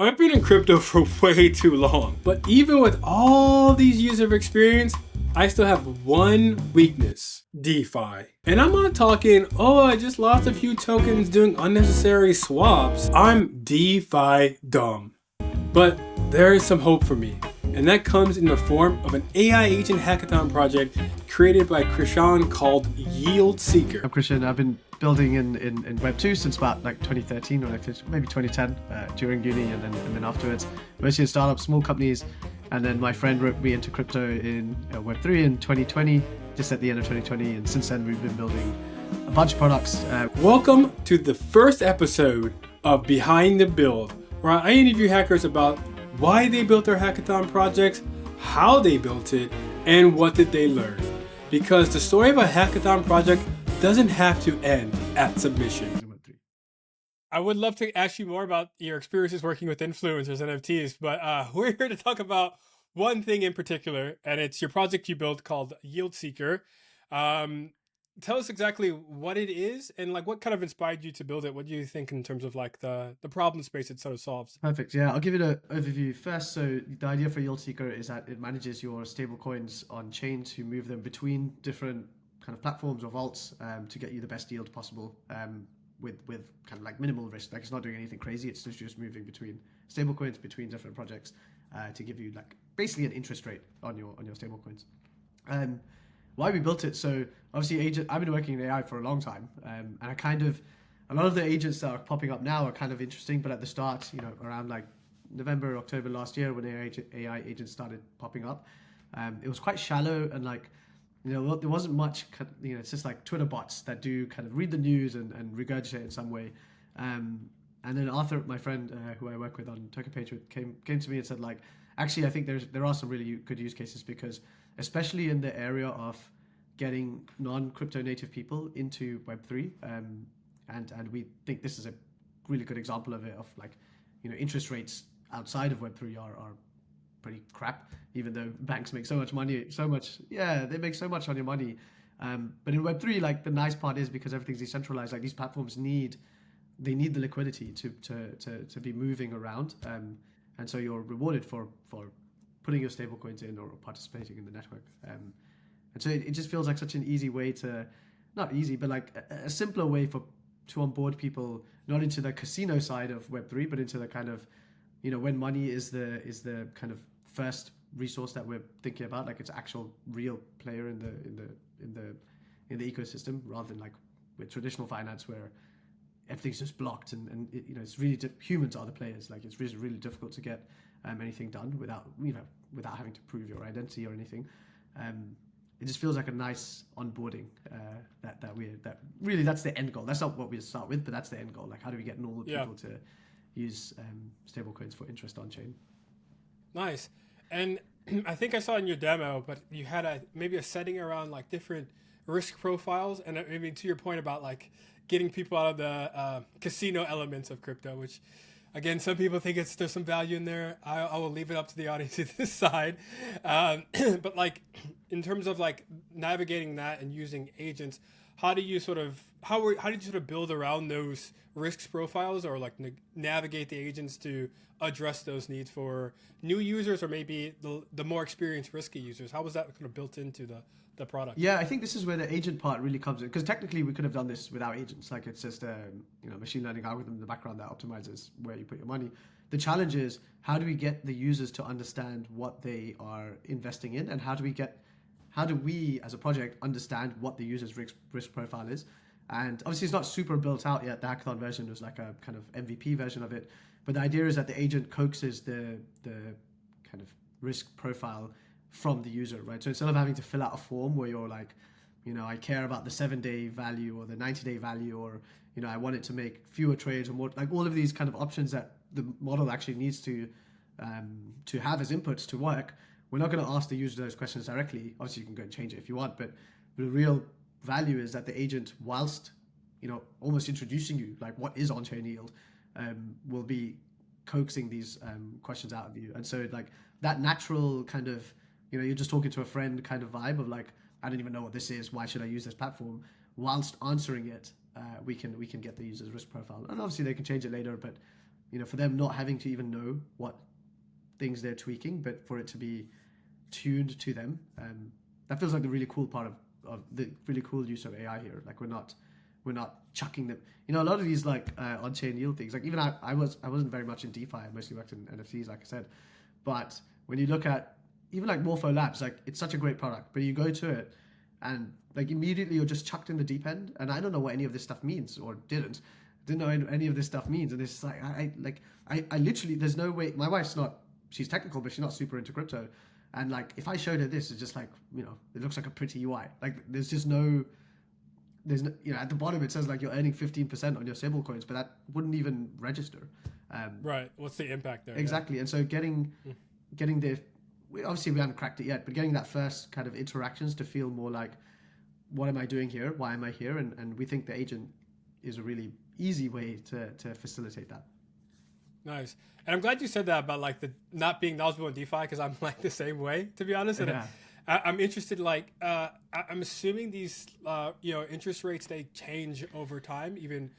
I've been in crypto for way too long, but even with all these years of experience, I still have one weakness: DeFi. And I'm not talking, oh, I just lost a few tokens doing unnecessary swaps. I'm DeFi dumb. But there is some hope for me, and that comes in the form of an AI agent hackathon project created by Krishan called YieldSeeker. I'm Krishan. I've been building in Web 2 since about like 2013 when I finished, maybe 2010 during uni and then afterwards. Mostly in startups, small companies, and then my friend roped me into crypto in Web 3 in 2020, just at the end of 2020, and since then we've been building a bunch of products. Welcome to the first episode of Behind the Build, where I interview hackers about why they built their hackathon projects, how they built it, and what did they learn. Because the story of a hackathon project doesn't have to end at submission. I would love to ask you more about your experiences working with influencers and NFTs, but we're here to talk about one thing in particular, and it's your project you built called YieldSeeker. Tell us exactly what it is and like what kind of inspired you to build it. What do you think in terms of like the problem space it sort of solves? Perfect. Yeah, I'll give you an overview first. So the idea for YieldSeeker is that it manages your stablecoins on chain to move them between different kind of platforms or vaults to get you the best yield possible with kind of like minimal risk. Like it's not doing anything crazy. It's just moving between stablecoins between different projects to give you like basically an interest rate on your stablecoins. Why we built it? So obviously, I've been working in AI for a long time, and a lot of the agents that are popping up now are kind of interesting. But at the start, around like November, October last year, when AI agents started popping up, it was quite shallow and like, there wasn't much. It's just like Twitter bots that do kind of read the news and regurgitate in some way. And then Arthur, my friend who I work with on Token Patriot, came to me and said like, actually, I think there are some really good use cases because, especially in the area of getting non-crypto native people into Web3, and we think this is a really good example of it. Of like, interest rates outside of Web3 are pretty crap, even though banks make so much money, they make so much on your money. But in Web3, like the nice part is because everything's decentralized, like these platforms need the liquidity to be moving around. And so you're rewarded for putting your stablecoins in or participating in the network. And so it just feels like such an easy way to, not easy, but like a simpler way to onboard people, not into the casino side of Web3, but into the kind of, when money is the kind of first resource that we're thinking about, like it's actual real player in the ecosystem, rather than like with traditional finance where everything's just blocked and it's really humans are the players. Like it's really really difficult to get anything done without having to prove your identity or anything. It just feels like a nice onboarding that really that's the end goal. That's not what we start with, but that's the end goal. Like how do we get normal people to use stablecoins for interest on chain? Nice. And I think I saw in your demo, but you had maybe a setting around like different risk profiles, and maybe to your point about like getting people out of the casino elements of crypto, which again, some people think there's some value in there. I will leave it up to the audience to decide. But like in terms of like navigating that and using agents, how did you sort of build around those risks profiles, or like navigate the agents to address those needs for new users or maybe the more experienced risky users? How was that kind of built into the product? Yeah, I think this is where the agent part really comes in, because technically we could have done this without agents. Like it's just a machine learning algorithm in the background that optimizes where you put your money. The challenge is, how do we get the users to understand what they are investing in, and how do we as a project understand what the user's risk profile is? And obviously it's not super built out yet. The hackathon version was like a kind of MVP version of it, but the idea is that the agent coaxes the kind of risk profile from the user, right? So instead of having to fill out a form where you're like, I care about the 7-day value or the 90-day value, or I want it to make fewer trades or more, like all of these kind of options that the model actually needs to have as inputs to work. We're not going to ask the user those questions directly. Obviously you can go and change it if you want, but the real value is that the agent, whilst almost introducing you like what is on-chain yield, will be coaxing these questions out of you. And so like that natural kind of, you're just talking to a friend kind of vibe of like, I don't even know what this is, why should I use this platform? Whilst answering it, we can get the user's risk profile, and obviously they can change it later, but for them not having to even know what things they're tweaking, but for it to be tuned to them. That feels like the really cool part of the really cool use of AI here. Like we're not chucking them. A lot of these like on-chain yield things. Like even I wasn't very much in DeFi. I mostly worked in NFTs, like I said. But when you look at even like Morpho Labs, like it's such a great product, but you go to it and like immediately you're just chucked in the deep end. And I don't know what any of this stuff means, or didn't know any of this stuff means. And it's like I literally, there's no way. My wife's not, she's technical, but she's not super into crypto. And like if I showed her this, it's just like, it looks like a pretty UI. Like there's no, at the bottom it says like you're earning 15% on your stable coins, but that wouldn't even register. Right. What's the impact there? Exactly. Yeah. And so getting the, obviously we haven't cracked it yet, but getting that first kind of interactions to feel more like, what am I doing here? Why am I here? And we think the agent is a really easy way to facilitate that. Nice. And I'm glad you said that about like the not being knowledgeable in DeFi, because I'm like the same way, to be honest. And I'm interested, like, I'm assuming these, interest rates, they change over time, even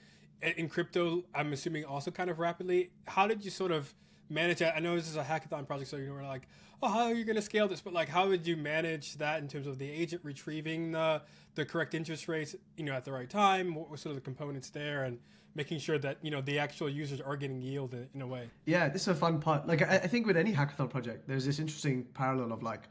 in crypto, I'm assuming also kind of rapidly. How did you sort of manage that? I know this is a hackathon project, so we're like, oh, how are you going to scale this? But like, how would you manage that in terms of the agent retrieving the correct interest rates, at the right time? What were sort of the components there, and making sure that, the actual users are getting yield in a way? Yeah, this is a fun part. Like, I think with any hackathon project, there's this interesting parallel of like,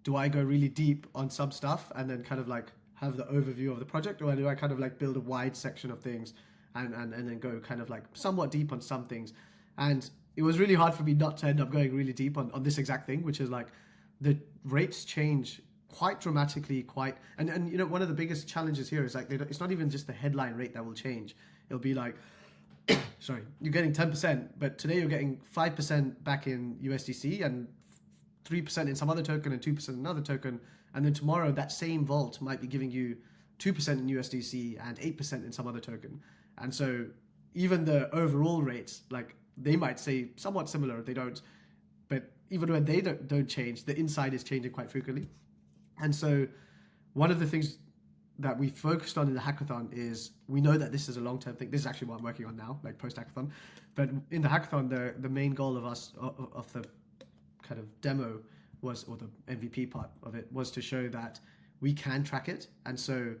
do I go really deep on some stuff and then kind of like have the overview of the project, or do I kind of like build a wide section of things and then go kind of like somewhat deep on some things? And it was really hard for me not to end up going really deep on this exact thing, which is like the rates change quite dramatically, and one of the biggest challenges here is like it's not even just the headline rate that will change. It'll be like, sorry, you're getting 10%, but today you're getting 5% back in USDC and 3% in some other token and 2% in another token, and then tomorrow that same vault might be giving you 2% in USDC and 8% in some other token. And so even the overall rates, like they might say somewhat similar, they don't, but even when they don't change, the inside is changing quite frequently. And so one of the things that we focused on in the hackathon is, we know that this is a long-term thing. This is actually what I'm working on now, like post-hackathon. But in the hackathon, the main goal of the kind of demo was, or the MVP part of it, was to show that we can track it. And so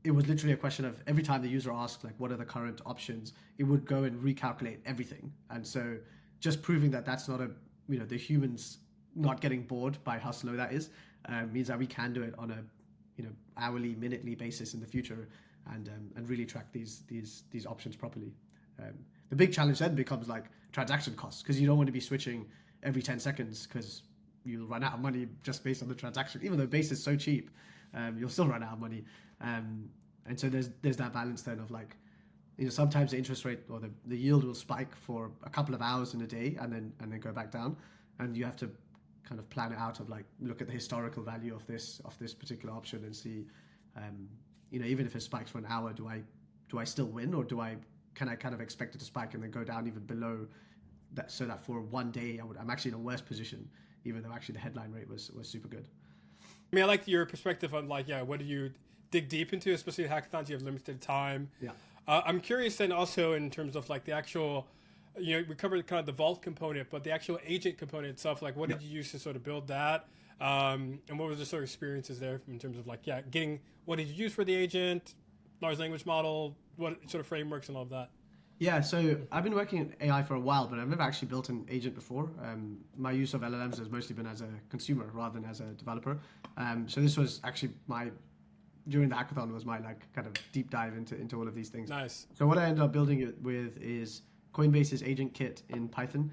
it was literally a question of every time the user asked, like, what are the current options, it would go and recalculate everything. And so just proving that that's not the humans not getting bored by how slow that is, means that we can do it on a hourly, minutely basis in the future, and really track these options properly. The big challenge then becomes like transaction costs, because you don't want to be switching every 10 seconds, because you'll run out of money just based on the transaction. Even though base is so cheap, you'll still run out of money. And so there's that balance then of like, sometimes the interest rate or the yield will spike for a couple of hours in a day and then go back down, and you have to kind of plan it out of like, look at the historical value of this particular option and see, even if it spikes for an hour, do I still win, or can I kind of expect it to spike and then go down even below that, so that for one day I'm actually in a worse position, even though actually the headline rate was super good. I mean, I like your perspective on like, what do you dig deep into, especially hackathons, you have limited time. Yeah. I'm curious then also in terms of like the actual, we covered kind of the vault component, but the actual agent component itself, like what did you use to sort of build that? And what was the sort of experiences there in terms of like, what did you use for the agent, large language model, what sort of frameworks and all of that? Yeah, so I've been working in AI for a while, but I've never actually built an agent before. My use of LLMs has mostly been as a consumer rather than as a developer. So this was actually during the hackathon was my like kind of deep dive into all of these things. Nice. So what I ended up building it with is Coinbase's agent kit in Python.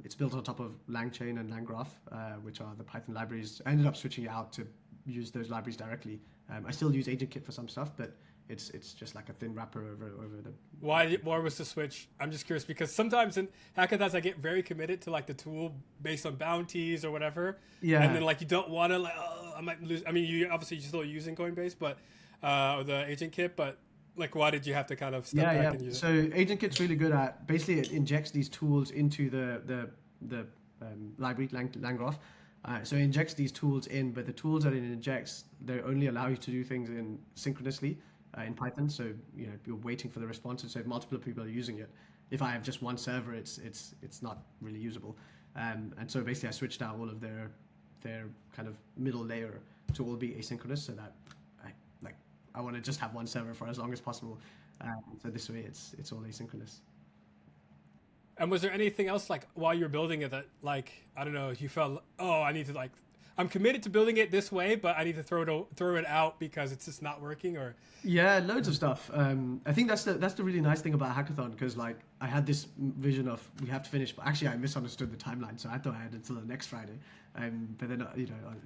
It's built on top of LangChain and LangGraph, which are the Python libraries. I ended up switching it out to use those libraries directly. I still use agent kit for some stuff, but it's just like a thin wrapper over the. Why was the switch? I'm just curious, because sometimes in hackathons I get very committed to like the tool based on bounties or whatever. Yeah. And then like you don't want to like, oh, I might lose. I mean, you obviously you're still using Coinbase, but or the agent kit, but like why did you have to kind of step back and use it? So agent kit's really good at, basically it injects these tools into the library LangGraph. So it injects these tools in, but the tools that it injects, they only allow you to do things synchronously in Python. So you're waiting for the responses. So if multiple people are using it, if I have just one server, it's not really usable. And so basically I switched out all of their kind of middle layer to all be asynchronous, so that I want to just have one server for as long as possible. So this way it's all asynchronous. And was there anything else like while you were building it that like, I don't know, you felt, oh, I need to like, I'm committed to building it this way, but I need to throw it out because it's just not working? Or Yeah, loads of stuff. I think that's the really nice thing about hackathon, because like I had this vision of we have to finish, but actually I misunderstood the timeline, so I thought I had until the next Friday. But then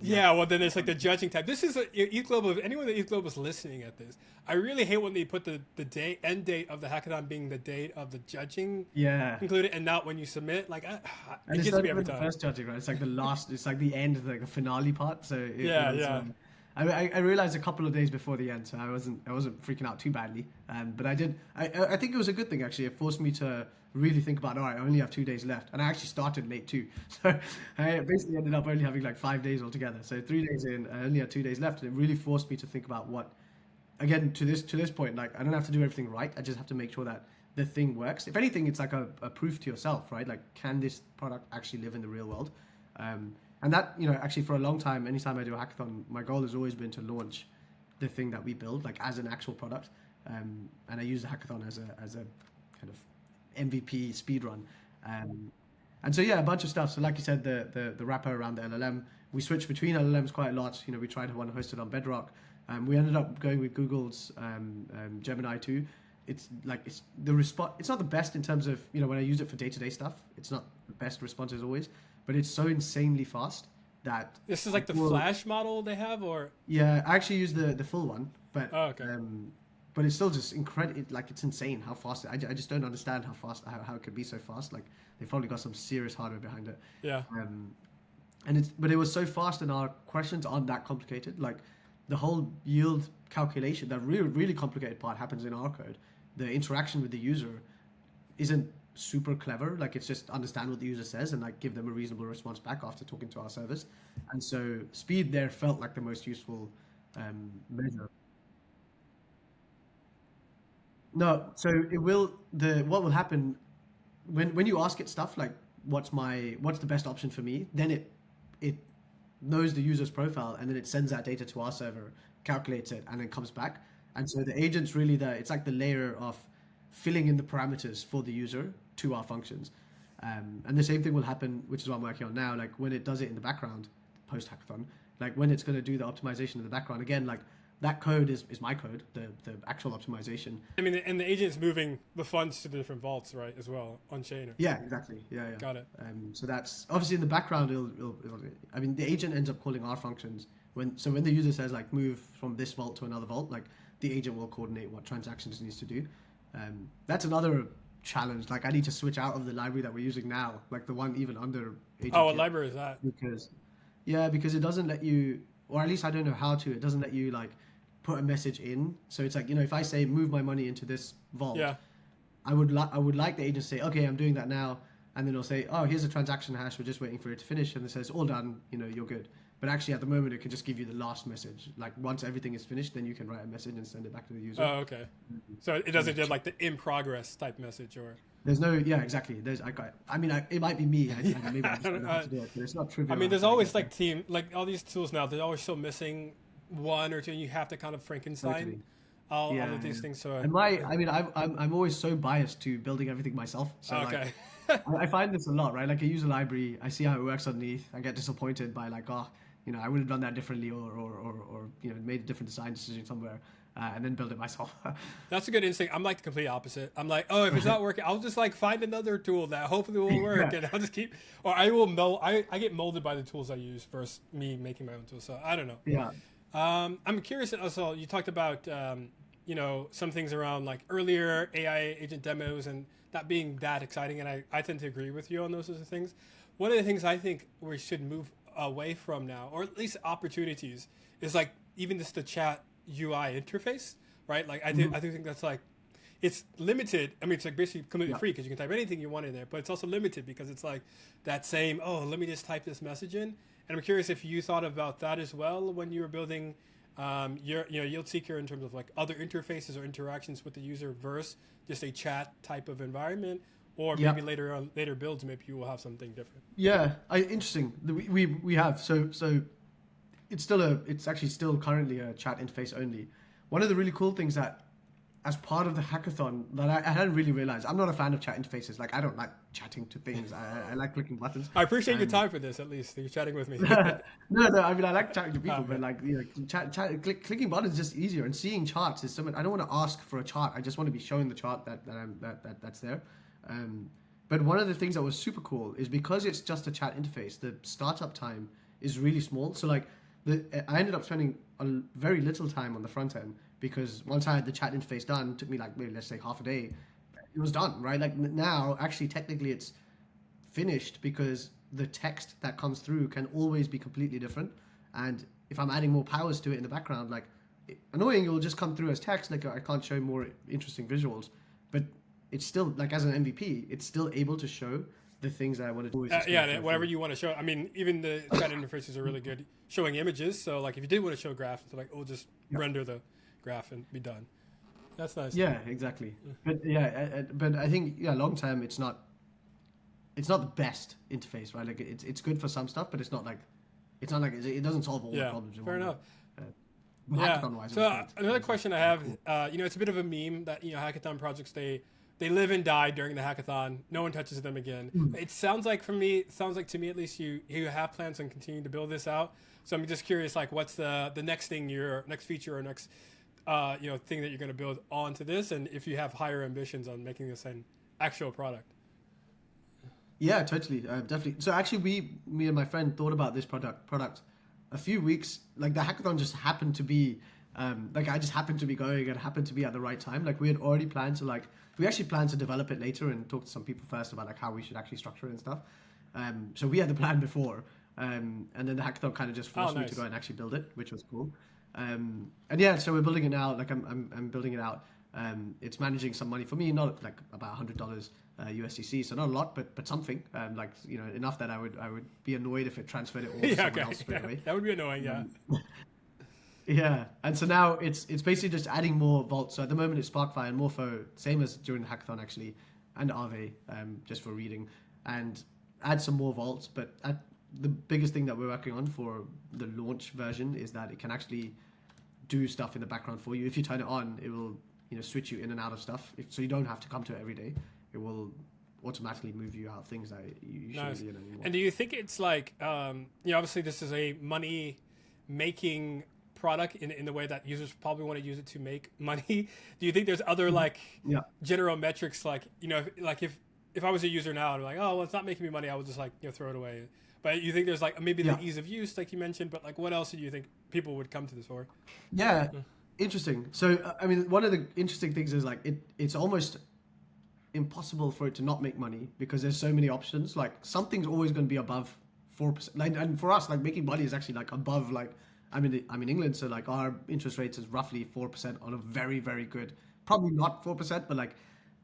yeah, well then there's like the judging time. This is Eat Global. If anyone at Eat Global is listening at this, I really hate when they put the end date of the hackathon being the date of the judging included, and not when you submit. Like and it it's gets not me every even the time. first judging, right? It's like the last. It's like the end, like the finale part. So Yeah. I realized a couple of days before the end, so I wasn't freaking out too badly. But I did. I think it was a good thing actually. It forced me to really think about. All right, I only have 2 days left, and I actually started late too. So I basically ended up only having like 5 days altogether. So 3 days in, I only had 2 days left, and it really forced me to think about what. Again, to this point, like I don't have to do everything right. I just have to make sure that the thing works. If anything, it's like a proof to yourself, right? Like, can this product actually live in the real world? And that, actually for a long time, anytime I do a hackathon, my goal has always been to launch the thing that we build, like as an actual product. And I use the hackathon as a kind of MVP speed run. And so, yeah, a bunch of stuff. So like you said, the wrapper around the LLM, we switched between LLMs quite a lot. We tried one hosted on Bedrock. We ended up going with Google's Gemini 2. It's the response. It's not the best in terms of, when I use it for day-to-day stuff, it's not the best response as always, but it's so insanely fast that this is like the Flash model they have, or yeah, I actually use the full one, but okay. But it's still just incredible. Like, it's insane how fast. I just don't understand how it could be so fast. Like, they've probably got some serious hardware behind it. Yeah. But it was so fast, and our questions aren't that complicated. Like, the whole yield calculation, that really, really complicated part happens in our code. The interaction with the user isn't super clever. Like, it's just understand what the user says and like give them a reasonable response back after talking to our service. And so speed there felt like the most useful measure. No, so what will happen when you ask it stuff like what's the best option for me, then it knows the user's profile, and then it sends that data to our server, calculates it, and then comes back. And so the agent's really it's like the layer of filling in the parameters for the user to our functions. And the same thing will happen, which is what I'm working on now, like when it does it in the background, post hackathon, like when it's going to do the optimization in the background, again, like that code is my code, the actual optimization. I mean, and the agent's moving the funds to the different vaults, right, as well, on chain. Yeah, exactly. Yeah. Got it. So that's obviously in the background. I mean, the agent ends up calling our functions when the user says like move from this vault to another vault, like the agent will coordinate what transactions it needs to do. That's another challenge. Like, I need to switch out of the library that we're using now, like the one even under agent. Oh, what library is that? Because it doesn't let you, or at least I don't know how to. It doesn't let you like put a message in. So it's like, if I say move my money into this vault, yeah, I would like the agent to say, okay, I'm doing that now, and then it'll say, oh, here's a transaction hash, we're just waiting for it to finish, and it says all done, you're good. But actually at the moment it can just give you the last message. Like, once everything is finished, then you can write a message and send it back to the user. Oh, okay. So it doesn't do like the in progress type message, or there's no, yeah, exactly. It might be me. Maybe I just don't know how to do it, but it's not trivial. I mean, there's always like all these tools now, they're always still missing one or two, and you have to kind of Frankenstein all of these things. So I'm always so biased to building everything myself. So okay. I find this a lot, right? Like, I use a library, I see how it works underneath, I get disappointed by like, I would have done that differently, or made a different design decision somewhere, and then build it myself. That's a good instinct. I'm like the complete opposite. I'm like, oh, if it's not working, I'll just like find another tool that hopefully will work, and I'll just keep, or I will I get molded by the tools I use versus me making my own tools. So I don't know. Yeah. I'm curious also, you talked about, some things around like earlier AI agent demos and not being that exciting. And I tend to agree with you on those sorts of things. One of the things I think we should move away from now, or at least opportunities, is like even just the chat UI interface, right? Like I think that's like, it's limited. I mean, it's like basically completely free because you can type anything you want in there, but it's also limited because it's like that same, let me just type this message in. And I'm curious if you thought about that as well when you were building your YieldSeeker in terms of like other interfaces or interactions with the user versus just a chat type of environment, or Yeah. maybe later builds, maybe you will have something different. Yeah, interesting. We have so it's actually still currently a chat interface only. One of the really cool things that as part of the hackathon that I hadn't really realized, I'm not a fan of chat interfaces. Like I don't like chatting to things. I like clicking buttons. I appreciate your Um, time for this. At least you're chatting with me. no. I mean, I like chatting to people, but Okay. like clicking buttons is just easier, and seeing charts is something I don't want to ask for a chart. I just want to be showing the chart that's there. Um, but one of the things that was super cool is because it's just a chat interface, the startup time is really small. So like I ended up spending very little time on the front end because once I had the chat interface done, it took me like maybe let's say half a day. It was done, right? Like now, actually, technically, it's finished because the text that comes through can always be completely different. And if I'm adding more powers to it in the background, like annoying, it will just come through as text. Like I can't show more interesting visuals, but it's still like as an MVP, it's still able to show the things that I want to do. Yeah, whatever you want to show. I mean, even the chat interfaces are really good showing images. So like, if you did want to show graphs, it's like, oh, just render the graph and be done. That's nice. Yeah, exactly. But yeah, but I think long term, it's not the best interface, right? Like it's good for some stuff, but it's not like it doesn't solve all the Yeah, problems. fair enough. Uh, Yeah. hackathon-wise, it So was great. another question I have, it's a bit of a meme that hackathon projects they live and die during the hackathon. No one touches them again. It sounds like to me at least, you have plans on continuing to build this out. So I'm just curious, like, what's the next thing, your next feature or next thing that you're going to build onto this, and if you have higher ambitions on making this an actual product. Yeah, totally, definitely. So actually, me and my friend thought about this product a few weeks. Like the hackathon just happened to be, like I just happened to be going and happened to be at the right time. Like we had already planned to we actually planned to develop it later and talk to some people first about like how we should actually structure it and stuff. So we had the plan before, and then the hackathon kind of just forced me to go and actually build it, which was cool. And yeah, so we're building it now. Like I'm building it out. It's managing some money for me, not like about $100 USDC, so not a lot, but something. Like enough that I would be annoyed if it transferred it all to someone else straight away. That would be annoying. Yeah. Yeah, and so now it's basically just adding more vaults. So at the moment it's Sparkfire and Morpho, same as during the hackathon actually, and Aave, just for reading, and add some more vaults. But the biggest thing that we're working on for the launch version is that it can actually do stuff in the background for you. If you turn it on, it will switch you in and out of stuff. So you don't have to come to it every day. It will automatically move you out things that you shouldn't be in anymore. And do you think it's like, obviously this is a money making product in the way that users probably want to use it to make money. Do you think there's other general metrics like if I was a user now and I'm like, oh well, it's not making me money, I would just throw it away. But you think there's like maybe the ease of use like you mentioned, but like what else do you think people would come to this for? Yeah. Interesting. So I mean, one of the interesting things is like it's almost impossible for it to not make money because there's so many options. Like something's always going to be above 4%. Like, and for us, like making money is actually like above like I'm in England, so like our interest rate is roughly 4% on a very, very good, probably not 4%, but like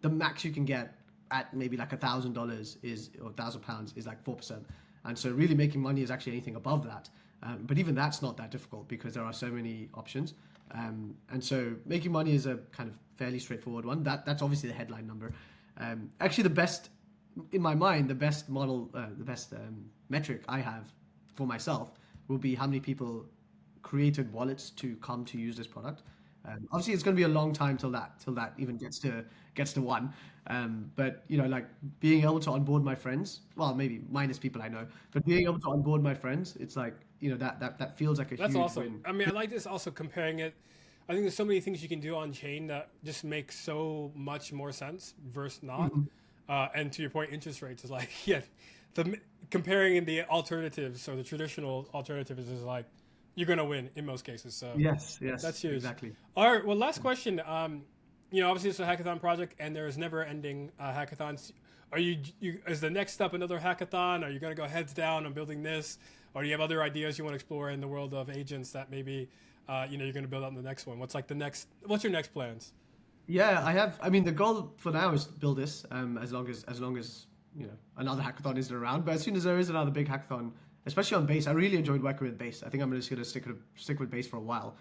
the max you can get at maybe like $1,000 is or £1,000 is like 4%. And so really making money is actually anything above that. But even that's not that difficult because there are so many options. And so making money is a kind of fairly straightforward one. That's obviously the headline number. Actually, the best, in my mind, the best model, the best metric I have for myself will be how many people created wallets to come to use this product. Obviously, it's going to be a long time till that even gets to one. But like being able to onboard my friends, well, maybe minus people I know, but being able to onboard my friends, it's like that feels like That's huge awesome. win. I mean, I like this also comparing it. I think there's so many things you can do on chain that just make so much more sense versus not. And to your point, interest rates is like comparing in the alternatives. So the traditional alternative is like you're gonna win in most cases. So Yes, that's huge. exactly. All right. Well, last question. Obviously it's a hackathon project, and there is never-ending hackathons. Are you is the next step another hackathon? Are you gonna go heads down on building this, or do you have other ideas you want to explore in the world of agents that maybe you're gonna build on the next one? What's your next plans? Yeah, I have. I mean, the goal for now is to build this as long as another hackathon isn't around. But as soon as there is another big hackathon, especially on Base, I really enjoyed working with Base. I think I'm just gonna stick with Base for a while.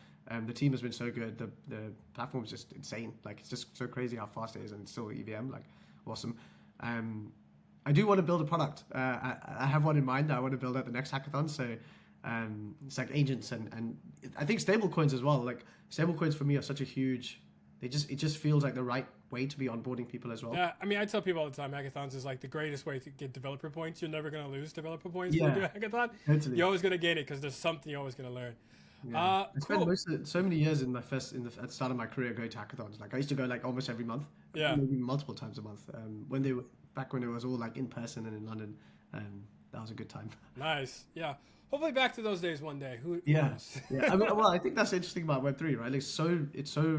The team has been so good. The platform is just insane. Like it's just so crazy how fast it is, and it's still EVM. Like awesome. I do want to build a product. I have one in mind that I want to build at the next hackathon. So it's like agents and I think stablecoins as well. Like stablecoins for me are such a huge. It just feels like the right way to be onboarding people as well. Yeah, I mean, I tell people all the time, hackathons is like the greatest way to get developer points. You're never going to lose developer points when you do a hackathon. Totally. You're always going to gain it because there's something you're always going to learn. Yeah. I spent so many years at the start of my career going to hackathons. Like I used to go like almost every month. Yeah. Maybe multiple times a month. When it was all like in person and in London. That was a good time. Nice. Yeah. Hopefully back to those days one day. Who knows? Yeah. I mean, well, I think that's interesting about Web3, right? Like it's so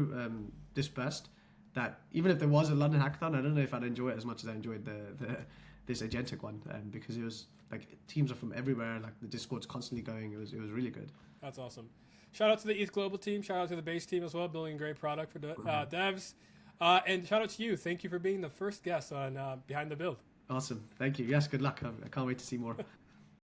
dispersed that even if there was a London hackathon, I don't know if I'd enjoy it as much as I enjoyed this agentic one, because it was like teams are from everywhere. Like the Discord's constantly going. It was really good. That's awesome. Shout out to the ETH Global team. Shout out to the base team as well, building a great product for devs. And shout out to you. Thank you for being the first guest on Behind the Build. Awesome. Thank you. Yes, good luck. I can't wait to see more.